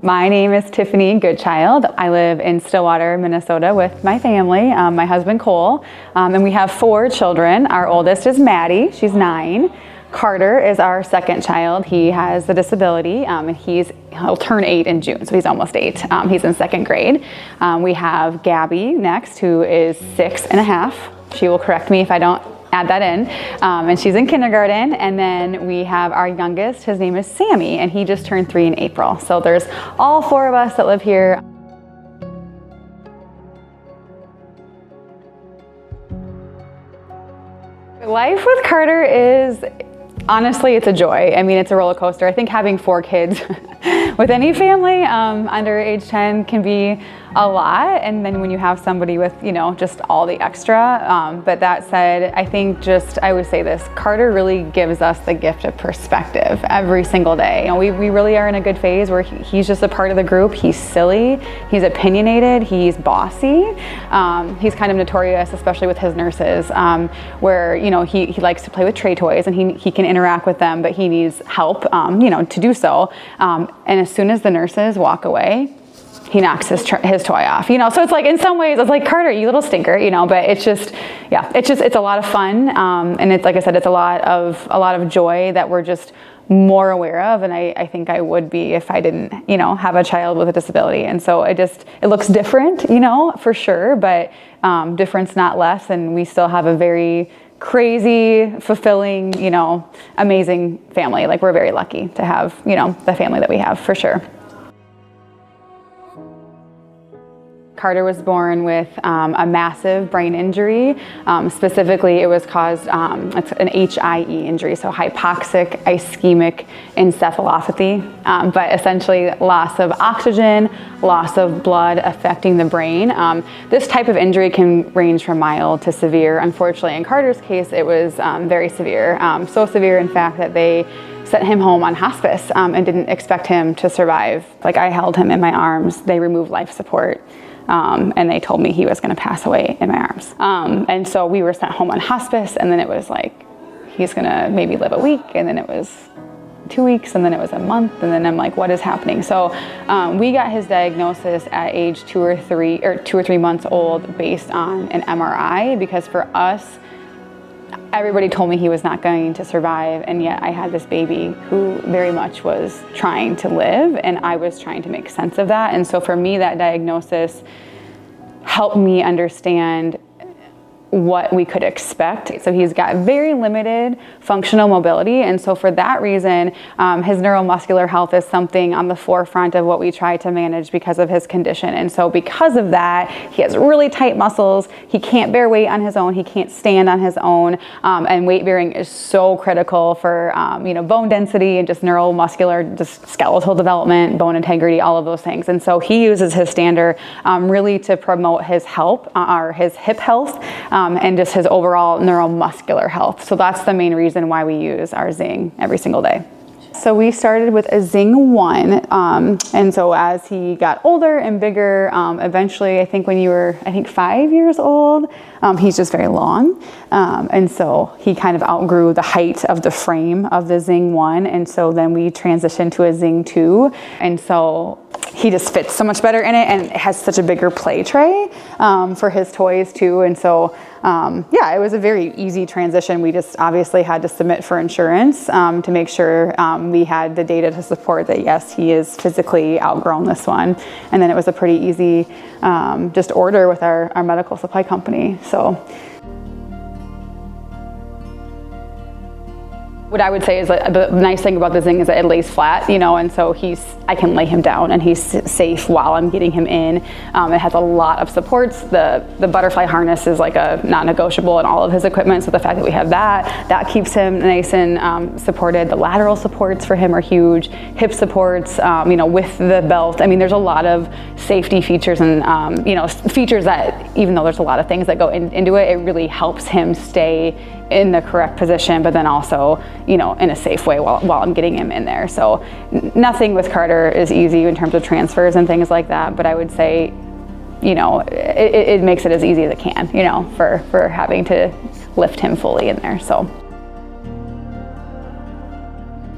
My name is Tiffany Goodchild. I live in Stillwater, Minnesota with my family, my husband Cole, and we have 4 children. Our oldest is Maddie, she's 9. Carter is our second child. He has a disability and he'll turn 8 in June, so he's almost 8. He's in 2nd grade. We have Gabby next, who is 6.5. She will correct me if I don't add that in, and she's in kindergarten. And then we have our youngest, his name is Sammy, and he just turned 3 in April. So there's all 4 of us that live here. Life with Carter is, honestly, it's a joy. I mean, it's a roller coaster. I think having 4 kids with any family under age 10 can be a lot. And then when you have somebody with, just all the extra. But that said, I think I would say this, Carter really gives us the gift of perspective every single day. We really are in a good phase where he's just a part of the group. He's silly, he's opinionated, he's bossy. He's kind of notorious, especially with his nurses, where, he likes to play with tray toys and he can interact with them, but he needs help, to do so. And as soon as the nurses walk away, he knocks his toy off, so it's like, in some ways, it's like, Carter, you little stinker, but it's a lot of fun. And it's, like I said, it's a lot of joy that we're just more aware of. And I think I would be if I didn't, have a child with a disability. And so it looks different, for sure, but difference not less. And we still have a very crazy, fulfilling, amazing family. Like, we're very lucky to have, the family that we have, for sure. Carter was born with a massive brain injury. Specifically, it was caused, it's an HIE injury, so Hypoxic Ischemic Encephalopathy, but essentially loss of oxygen, loss of blood affecting the brain. This type of injury can range from mild to severe. Unfortunately, in Carter's case, it was very severe. So severe, in fact, that they sent him home on hospice and didn't expect him to survive. Like, I held him in my arms. They removed life support. And they told me he was going to pass away in my arms. And so we were sent home on hospice, and then it was like, he's going to maybe live a week, and then it was 2 weeks, and then it was a month, and then I'm like, what is happening? So we got his diagnosis at age 2 or 3 months old based on an MRI, because for us, everybody told me he was not going to survive, and yet I had this baby who very much was trying to live, and I was trying to make sense of that. And so for me, that diagnosis helped me understand what we could expect. So he's got very limited functional mobility, and so for that reason, his neuromuscular health is something on the forefront of what we try to manage because of his condition. And so because of that, he has really tight muscles, he can't bear weight on his own, he can't stand on his own, and weight bearing is so critical for bone density and just neuromuscular, just skeletal development, bone integrity, all of those things. And so he uses his Stander really to promote his his hip health, and just his overall neuromuscular health. So that's the main reason why we use our Zing every single day. So we started with a Zing 1, and so as he got older and bigger, eventually, I think when you were, 5 years old, he's just very long, and so he kind of outgrew the height of the frame of the Zing 1, and so then we transitioned to a Zing 2, and so he just fits so much better in it, and it has such a bigger play tray for his toys too. And so it was a very easy transition. We just obviously had to submit for insurance to make sure we had the data to support that, yes, he is physically outgrown this one. And then it was a pretty easy just order with our medical supply company. So what I would say is that the nice thing about the Zing is that it lays flat, and so I can lay him down and he's safe while I'm getting him in. It has a lot of supports. The butterfly harness is like a non-negotiable in all of his equipment, so the fact that we have that keeps him nice and supported. The lateral supports for him are huge. Hip supports, with the belt. I mean, there's a lot of safety features and, features that, even though there's a lot of things that go into it, it really helps him stay in the correct position, but then also, in a safe way while I'm getting him in there. So nothing with Carter is easy in terms of transfers and things like that, but I would say, it makes it as easy as it can, for having to lift him fully in there. So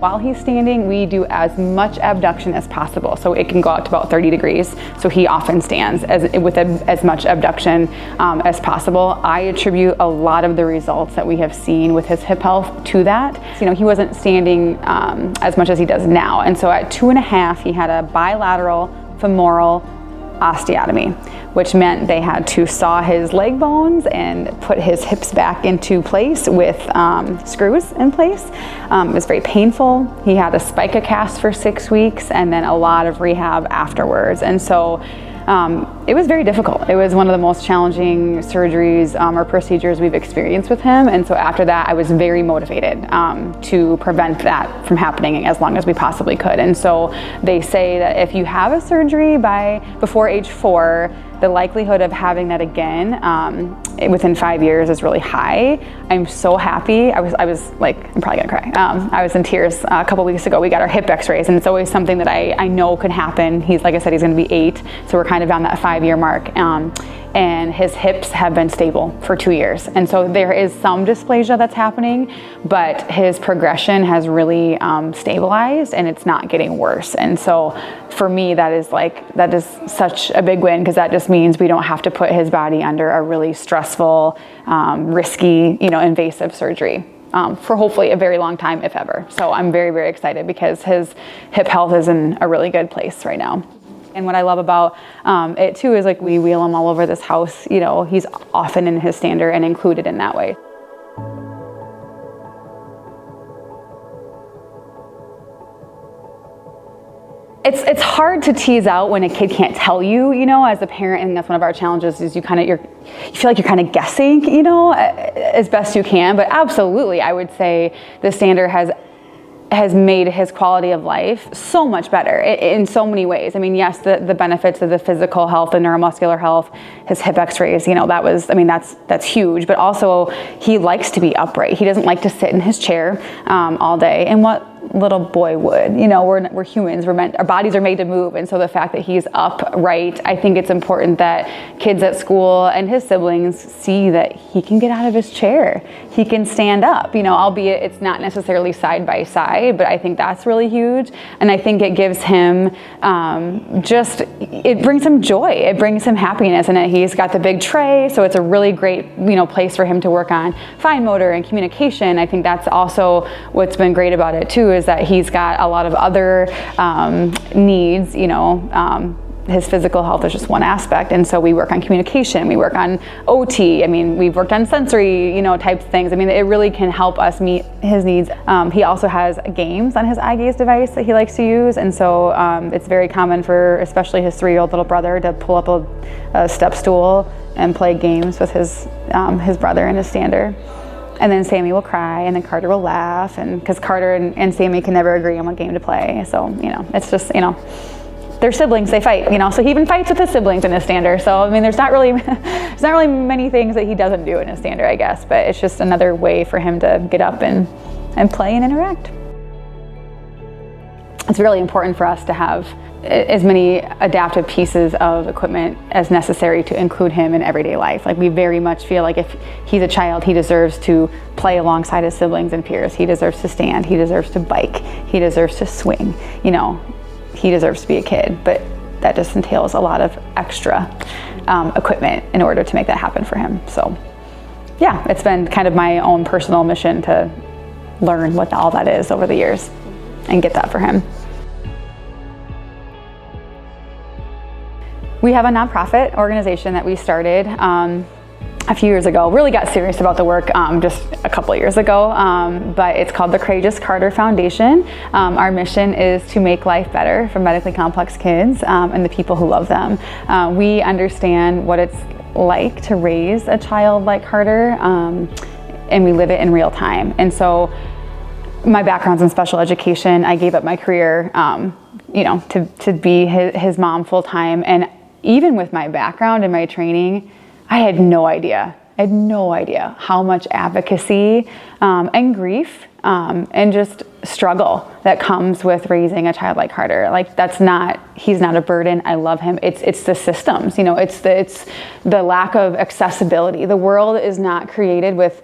While he's standing, we do as much abduction as possible. So it can go out to about 30 degrees. So he often stands with as much abduction as possible. I attribute a lot of the results that we have seen with his hip health to that. You know, he wasn't standing as much as he does now. And so at 2.5, he had a bilateral femoral osteotomy, which meant they had to saw his leg bones and put his hips back into place with screws in place. It was very painful. He had a spica cast for 6 weeks and then a lot of rehab afterwards. And so it was very difficult. It was one of the most challenging surgeries or procedures we've experienced with him. And so after that, I was very motivated to prevent that from happening as long as we possibly could. And so they say that if you have a surgery before age 4, the likelihood of having that again within 5 years is really high. I'm so happy. I was like, I'm probably gonna cry. I was in tears a couple weeks ago. We got our hip x-rays, and it's always something that I know could happen. He's, like I said, he's gonna be 8, so we're kind of on that 5-year mark. And his hips have been stable for 2 years. And so there is some dysplasia that's happening, but his progression has really stabilized and it's not getting worse. And so for me, that is such a big win, because that just means we don't have to put his body under a really stressful, risky, invasive surgery. For hopefully a very long time, if ever. So I'm very, very excited because his hip health is in a really good place right now. And what I love about it too is, like, we wheel him all over this house. He's often in his stander and included in that way. It's hard to tease out when a kid can't tell you, as a parent, and that's one of our challenges, is you feel like you're kind of guessing, as best you can. But absolutely, I would say the stander has made his quality of life so much better in so many ways. I mean, yes, the benefits of the physical health, the neuromuscular health, his hip x-rays, that's huge, but also he likes to be upright. He doesn't like to sit in his chair all day. And what little boy would? We're humans, our bodies are made to move. And so the fact that he's upright, I think it's important that kids at school and his siblings see that he can get out of his chair. He can stand up, albeit it's not necessarily side by side, but I think that's really huge. And I think it gives him it brings him joy. It brings him happiness. And he's got the big tray, so it's a really great, place for him to work on fine motor and communication. I think that's also what's been great about it too, is that he's got a lot of other needs. His physical health is just one aspect, and so we work on communication, we work on OT, we've worked on sensory, types of things. It really can help us meet his needs. He also has games on his eye-gaze device that he likes to use, and so it's very common for especially his 3-year-old little brother to pull up a step stool and play games with his brother in his stander. And then Sammy will cry, and then Karter will laugh, and because Karter and Sammy can never agree on what game to play. So, it's just, they're siblings, they fight, so he even fights with his siblings in his stander. So, there's not really many things that he doesn't do in his stander, I guess, but it's just another way for him to get up and play and interact. It's really important for us to have as many adaptive pieces of equipment as necessary to include him in everyday life. Like, we very much feel like if he's a child, he deserves to play alongside his siblings and peers. He deserves to stand, he deserves to bike, he deserves to swing, he deserves to be a kid. But that just entails a lot of extra equipment in order to make that happen for him. So yeah, it's been kind of my own personal mission to learn what all that is over the years and get that for him. We have a nonprofit organization that we started a few years ago. Really got serious about the work just a couple of years ago, but it's called the Kourageous Karter Foundation. Our mission is to make life better for medically complex kids and the people who love them. We understand what it's like to raise a child like Karter, and we live it in real time. And so my background's in special education. I gave up my career to be his mom full time. And even with my background and my training, I had no idea how much advocacy and grief and just struggle that comes with raising a child like Karter. Like, he's not a burden. I love him. It's the systems, it's the lack of accessibility. The world is not created with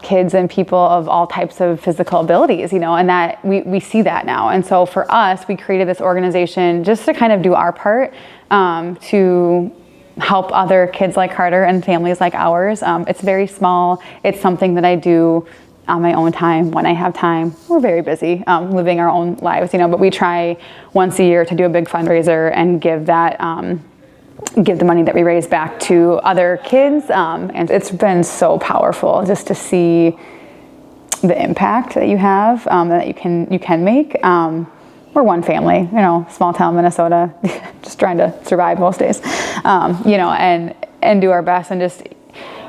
kids and people of all types of physical abilities, you know, and that we see that now. And so for us, we created this organization just to kind of do our part to help other kids like Karter and families like ours. It's very small. It's something that I do on my own time when I have time. We're very busy living our own lives, you know, but we try once a year to do a big fundraiser and give that give the money that we raise back to other kids. And it's been so powerful just to see the impact that you have, that you can make. We're one family, you know, small town Minnesota, just trying to survive most days, you know, and do our best, and just,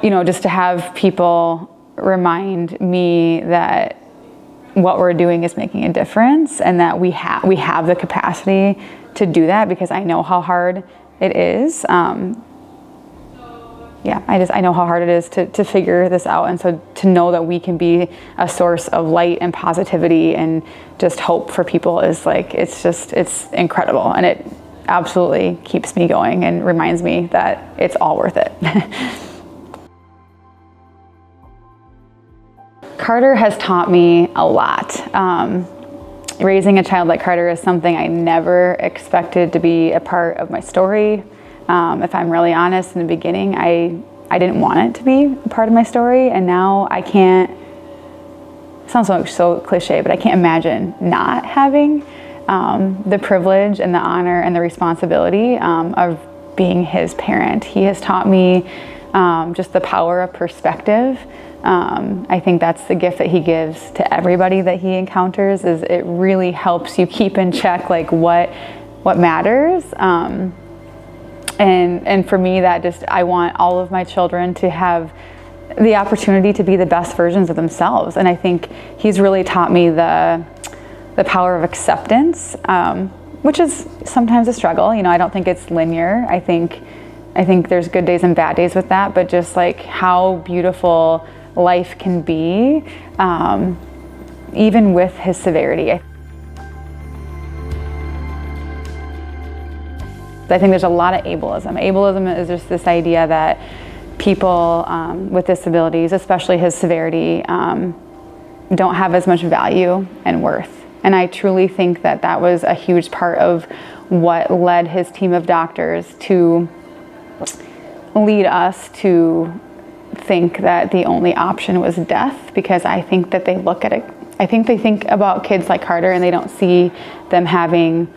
you know, just to have people remind me that what we're doing is making a difference, and that we have the capacity to do that, because I know how hard it is. Yeah, I know how hard it is to figure this out. And so to know that we can be a source of light and positivity and just hope for people is like, it's incredible. And it absolutely keeps me going and reminds me that it's all worth it. Karter has taught me a lot. Raising a child like Karter is something I never expected to be a part of my story. If I'm really honest, in the beginning, I didn't want it to be a part of my story, and now I can't, it sounds so cliche, but I can't imagine not having the privilege and the honor and the responsibility of being his parent. He has taught me just the power of perspective. I think that's the gift that he gives to everybody that he encounters, is it really helps you keep in check like what matters. And for me, that just, I want all of my children to have the opportunity to be the best versions of themselves. And I think he's really taught me the power of acceptance, which is sometimes a struggle. You know, I don't think it's linear. I think there's good days and bad days with that, but just like how beautiful life can be, even with his severity. I think there's a lot of ableism. Ableism is just this idea that people with disabilities, especially his severity, don't have as much value and worth. And I truly think that that was a huge part of what led his team of doctors to lead us to think that the only option was death, because I think that they look at it, I think they think about kids like Karter and they don't see them having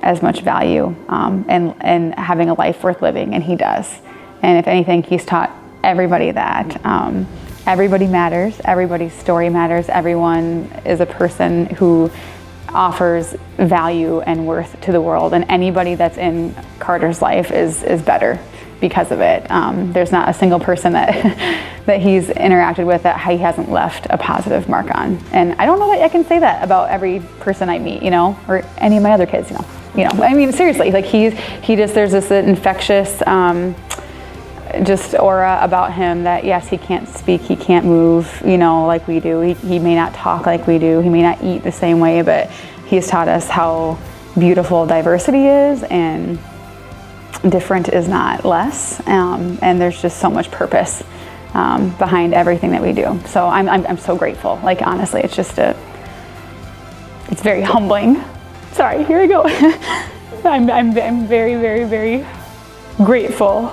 as much value and having a life worth living, and he does. And if anything, he's taught everybody that everybody matters, everybody's story matters, everyone is a person who offers value and worth to the world, and anybody that's in Karter's life is better because of it. There's not a single person that he's interacted with that he hasn't left a positive mark on. And I don't know that I can say that about every person I meet, you know, or any of my other kids, you know, I mean, seriously, like he just, there's this infectious just aura about him that, yes, he can't speak, he can't move, you know, like we do. He may not talk like we do, he may not eat the same way, but he's taught us how beautiful diversity is, and different is not less, and there's just so much purpose behind everything that we do. So I'm so grateful. Like, honestly, it's just it's very humbling. Sorry, here we go. I'm very, very, very grateful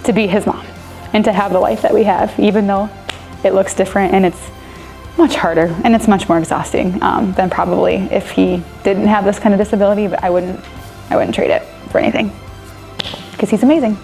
to be his mom and to have the life that we have, even though it looks different and it's much harder and it's much more exhausting than probably if he didn't have this kind of disability. But I wouldn't trade it for anything, because he's amazing.